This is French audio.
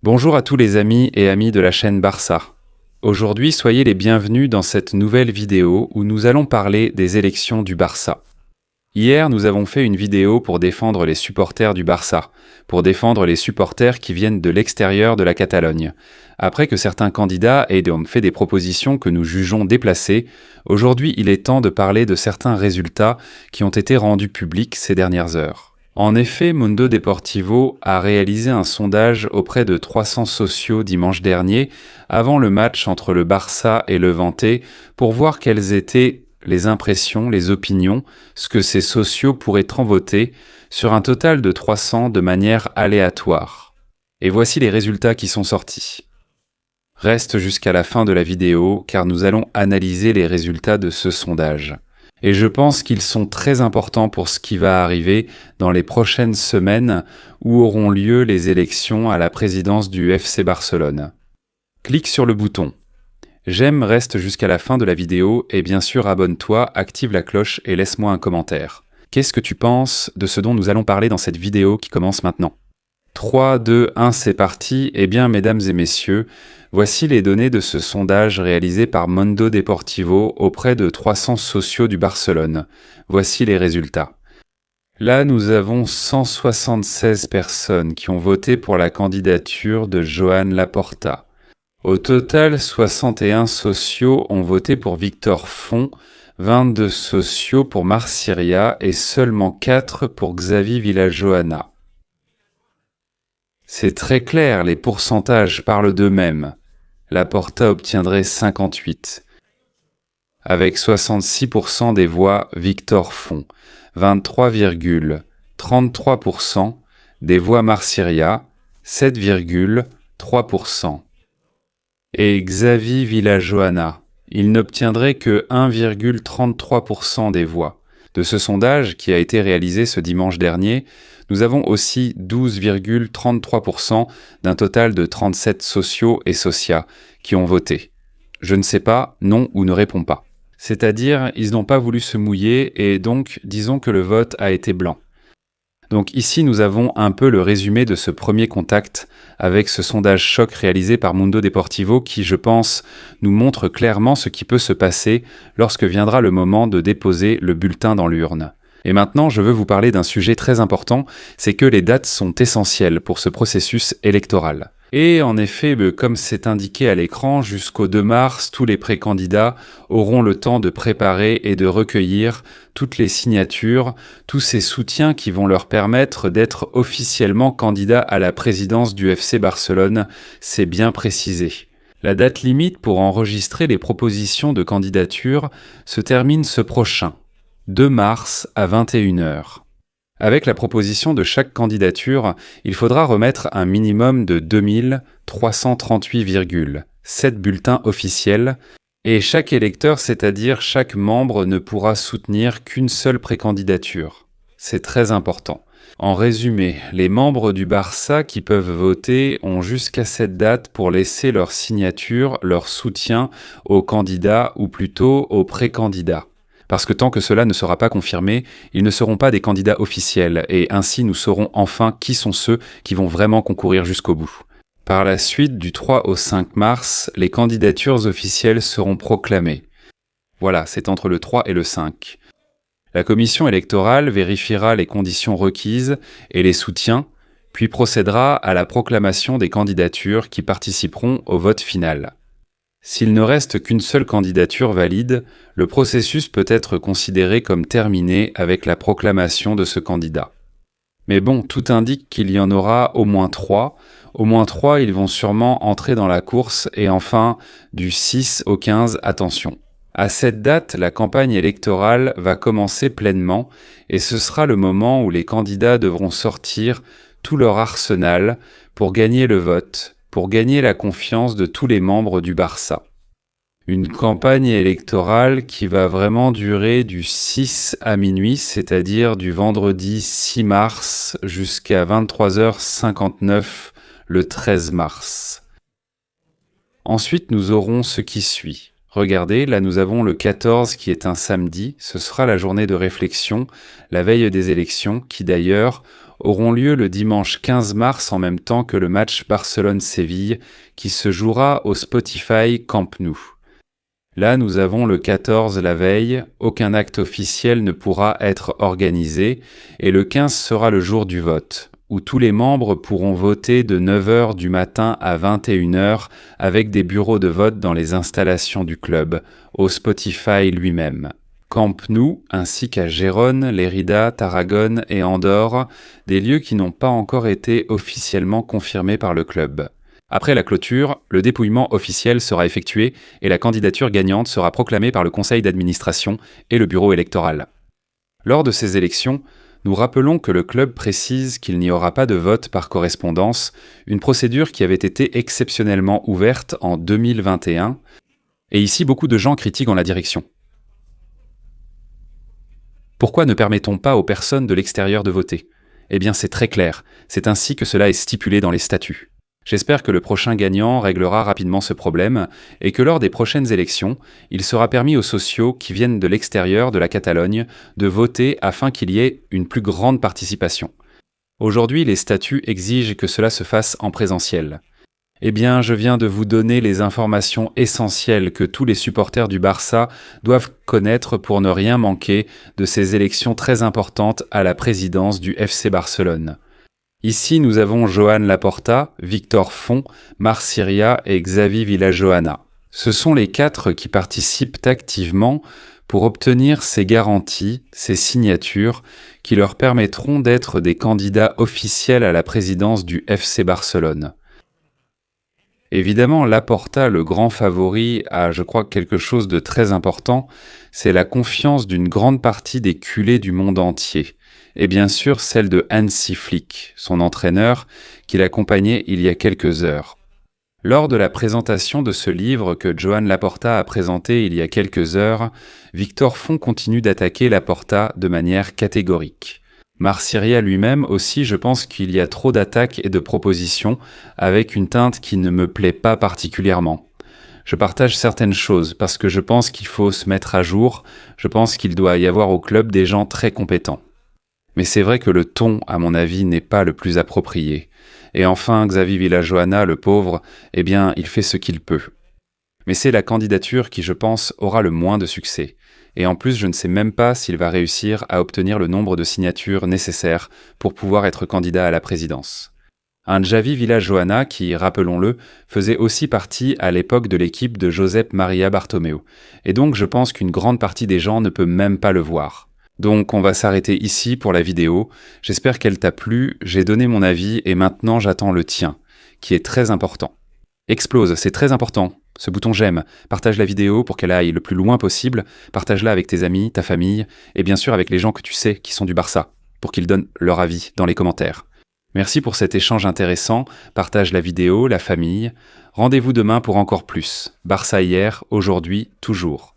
Bonjour à tous les amis et amis de la chaîne Barça. Aujourd'hui, soyez les bienvenus dans cette nouvelle vidéo où nous allons parler des élections du Barça. Hier, nous avons fait une vidéo pour défendre les supporters du Barça, pour défendre les supporters qui viennent de l'extérieur de la Catalogne. Après que certains candidats aient fait des propositions que nous jugeons déplacées, aujourd'hui il est temps de parler de certains résultats qui ont été rendus publics ces dernières heures. En effet, Mundo Deportivo a réalisé un sondage auprès de 300 socios dimanche dernier, avant le match entre le Barça et Levante, pour voir quelles étaient les impressions, les opinions, ce que ces socios pourraient en voter, sur un total de 300 de manière aléatoire. Et voici les résultats qui sont sortis. Reste jusqu'à la fin de la vidéo, car nous allons analyser les résultats de ce sondage. Et je pense qu'ils sont très importants pour ce qui va arriver dans les prochaines semaines où auront lieu les élections à la présidence du FC Barcelone. Clique sur le bouton. J'aime, reste jusqu'à la fin de la vidéo et bien sûr abonne-toi, active la cloche et laisse-moi un commentaire. Qu'est-ce que tu penses de ce dont nous allons parler dans cette vidéo qui commence maintenant ? 3, 2, 1, c'est parti. Eh bien, mesdames et messieurs, voici les données de ce sondage réalisé par Mundo Deportivo auprès de 300 socios du Barcelone. Voici les résultats. Là, nous avons 176 personnes qui ont voté pour la candidature de Joan Laporta. Au total, 61 socios ont voté pour Victor Font, 22 socios pour Marc Siria et seulement 4 pour Xavi Villajoana. C'est très clair, les pourcentages parlent d'eux-mêmes. Laporta obtiendrait 58. Avec 66% des voix, Victor Font, 23,33% des voix Marc Siria, 7,3%. Et Xavi Villajoana, il n'obtiendrait que 1,33% des voix. De ce sondage, qui a été réalisé ce dimanche dernier, nous avons aussi 12,33% d'un total de 37 socios et socias qui ont voté. Je ne sais pas, non ou ne réponds pas. C'est-à-dire, ils n'ont pas voulu se mouiller et donc, disons que le vote a été blanc. Donc ici, nous avons un peu le résumé de ce premier contact avec ce sondage choc réalisé par Mundo Deportivo qui, je pense, nous montre clairement ce qui peut se passer lorsque viendra le moment de déposer le bulletin dans l'urne. Et maintenant, je veux vous parler d'un sujet très important, c'est que les dates sont essentielles pour ce processus électoral. Et en effet, comme c'est indiqué à l'écran, jusqu'au 2 mars, tous les précandidats auront le temps de préparer et de recueillir toutes les signatures, tous ces soutiens qui vont leur permettre d'être officiellement candidats à la présidence du FC Barcelone, c'est bien précisé. La date limite pour enregistrer les propositions de candidature se termine ce prochain, 2 mars à 21h. Avec la proposition de chaque candidature, il faudra remettre un minimum de 2338,7 bulletins officiels et chaque électeur, c'est-à-dire chaque membre, ne pourra soutenir qu'une seule précandidature. C'est très important. En résumé, les membres du Barça qui peuvent voter ont jusqu'à cette date pour laisser leur signature, leur soutien aux candidats ou plutôt aux précandidats. Parce que tant que cela ne sera pas confirmé, ils ne seront pas des candidats officiels, et ainsi nous saurons enfin qui sont ceux qui vont vraiment concourir jusqu'au bout. Par la suite, du 3 au 5 mars, les candidatures officielles seront proclamées. Voilà, c'est entre le 3 et le 5. La commission électorale vérifiera les conditions requises et les soutiens, puis procédera à la proclamation des candidatures qui participeront au vote final. S'il ne reste qu'une seule candidature valide, le processus peut être considéré comme terminé avec la proclamation de ce candidat. Mais bon, tout indique qu'il y en aura au moins 3. Au moins 3, ils vont sûrement entrer dans la course et enfin, du 6 au 15, attention. À cette date, la campagne électorale va commencer pleinement et ce sera le moment où les candidats devront sortir tout leur arsenal pour gagner le vote, pour gagner la confiance de tous les membres du Barça. Une campagne électorale qui va vraiment durer du 6 à minuit, c'est-à-dire du vendredi 6 mars jusqu'à 23h59 le 13 mars. Ensuite, nous aurons ce qui suit. Regardez, là nous avons le 14 qui est un samedi, ce sera la journée de réflexion, la veille des élections, qui d'ailleurs auront lieu le dimanche 15 mars en même temps que le match Barcelone-Séville qui se jouera au Spotify Camp Nou. Là nous avons le 14 la veille, aucun acte officiel ne pourra être organisé et le 15 sera le jour du vote, où tous les membres pourront voter de 9h du matin à 21h avec des bureaux de vote dans les installations du club, au Spotify lui-même. Camp Nou, ainsi qu'à Gérone, Lérida, Tarragone et Andorre, des lieux qui n'ont pas encore été officiellement confirmés par le club. Après la clôture, le dépouillement officiel sera effectué et la candidature gagnante sera proclamée par le conseil d'administration et le bureau électoral. Lors de ces élections, nous rappelons que le club précise qu'il n'y aura pas de vote par correspondance, une procédure qui avait été exceptionnellement ouverte en 2021, et ici beaucoup de gens critiquent en la direction. Pourquoi ne permettons pas aux personnes de l'extérieur de voter ? Eh bien c'est très clair, c'est ainsi que cela est stipulé dans les statuts. J'espère que le prochain gagnant réglera rapidement ce problème et que lors des prochaines élections, il sera permis aux sociaux qui viennent de l'extérieur de la Catalogne de voter afin qu'il y ait une plus grande participation. Aujourd'hui, les statuts exigent que cela se fasse en présentiel. Eh bien, je viens de vous donner les informations essentielles que tous les supporters du Barça doivent connaître pour ne rien manquer de ces élections très importantes à la présidence du FC Barcelone. Ici, nous avons Joan Laporta, Victor Font, Marc Siria et Xavi Villajoana. Ce sont les 4 qui participent activement pour obtenir ces garanties, ces signatures qui leur permettront d'être des candidats officiels à la présidence du FC Barcelone. Évidemment, Laporta, le grand favori, a, je crois, quelque chose de très important, c'est la confiance d'une grande partie des culés du monde entier. Et bien sûr celle de Hansi Flick, son entraîneur, qui l'accompagnait il y a quelques heures. Lors de la présentation de ce livre que Joan Laporta a présenté il y a quelques heures, Victor Font continue d'attaquer Laporta de manière catégorique. Marc Siria lui-même aussi, je pense qu'il y a trop d'attaques et de propositions, avec une teinte qui ne me plaît pas particulièrement. Je partage certaines choses parce que je pense qu'il faut se mettre à jour, je pense qu'il doit y avoir au club des gens très compétents. Mais c'est vrai que le ton, à mon avis, n'est pas le plus approprié. Et enfin, Xavi Villajoana, le pauvre, eh bien, il fait ce qu'il peut. Mais c'est la candidature qui, je pense, aura le moins de succès. Et en plus, je ne sais même pas s'il va réussir à obtenir le nombre de signatures nécessaires pour pouvoir être candidat à la présidence. Un Xavi Villajoana qui, rappelons-le, faisait aussi partie à l'époque de l'équipe de Josep Maria Bartomeu. Et donc, je pense qu'une grande partie des gens ne peut même pas le voir. Donc on va s'arrêter ici pour la vidéo, j'espère qu'elle t'a plu, j'ai donné mon avis et maintenant j'attends le tien, qui est très important. Explose, c'est très important, ce bouton j'aime, partage la vidéo pour qu'elle aille le plus loin possible, partage-la avec tes amis, ta famille, et bien sûr avec les gens que tu sais qui sont du Barça, pour qu'ils donnent leur avis dans les commentaires. Merci pour cet échange intéressant, partage la vidéo, la famille, rendez-vous demain pour encore plus. Barça hier, aujourd'hui, toujours.